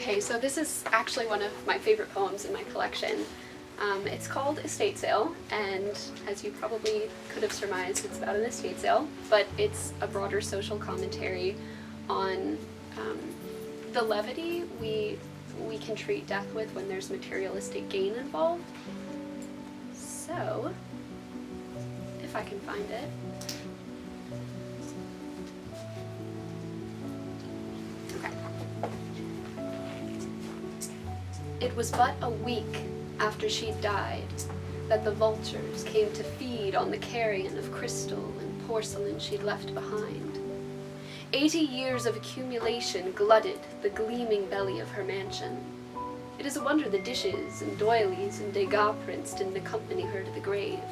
Okay, so this is actually one of my favorite poems in my collection. It's called Estate Sale, and as you probably could have surmised, it's about an estate sale, but it's a broader social commentary on the levity we can treat death with when there's materialistic gain involved. So, if I can find it. Okay. It was but a week after she'd died that the vultures came to feed on the carrion of crystal and porcelain she'd left behind. 80 years of accumulation glutted the gleaming belly of her mansion. It is a wonder the dishes and doilies and Degas prints didn't accompany her to the grave,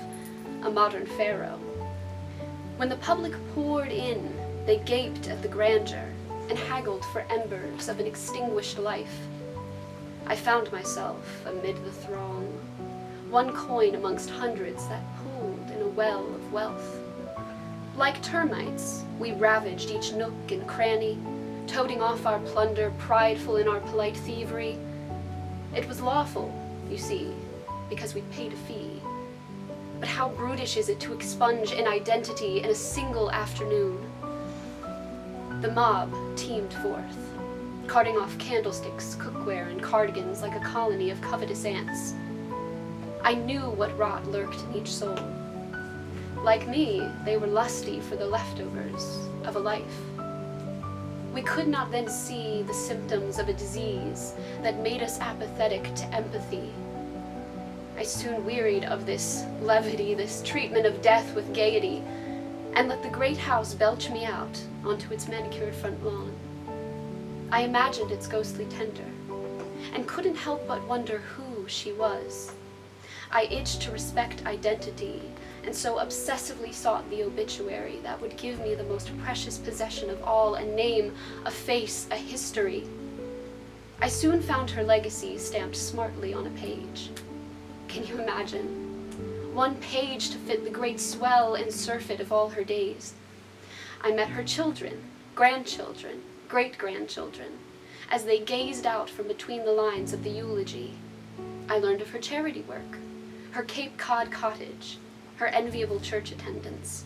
a modern pharaoh. When the public poured in, they gaped at the grandeur and haggled for embers of an extinguished life. I found myself amid the throng, one coin amongst hundreds that pooled in a well of wealth. Like termites, we ravaged each nook and cranny, toting off our plunder, prideful in our polite thievery. It was lawful, you see, because we paid a fee. But how brutish is it to expunge an identity in a single afternoon? The mob teemed forth, carting off candlesticks, cookware, and cardigans like a colony of covetous ants. I knew what rot lurked in each soul. Like me, they were lusty for the leftovers of a life. We could not then see the symptoms of a disease that made us apathetic to empathy. I soon wearied of this levity, this treatment of death with gaiety, and let the great house belch me out onto its manicured front lawn. I imagined its ghostly tender, and couldn't help but wonder who she was. I itched to respect identity, and so obsessively sought the obituary that would give me the most precious possession of all, a name, a face, a history. I soon found her legacy stamped smartly on a page. Can you imagine? One page to fit the great swell and surfeit of all her days. I met her children, grandchildren, great-grandchildren, as they gazed out from between the lines of the eulogy. I learned of her charity work, her Cape Cod cottage, her enviable church attendance.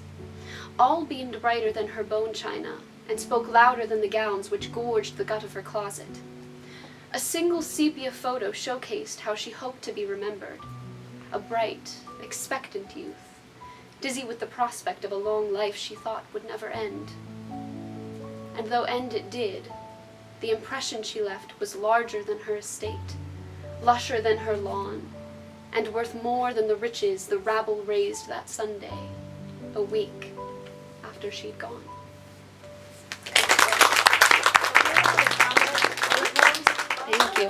All beamed brighter than her bone china, and spoke louder than the gowns which gorged the gut of her closet. A single sepia photo showcased how she hoped to be remembered. A bright, expectant youth, dizzy with the prospect of a long life she thought would never end. And though end it did, the impression she left was larger than her estate, lusher than her lawn, and worth more than the riches the rabble raised that Sunday, a week after she'd gone. Thank you.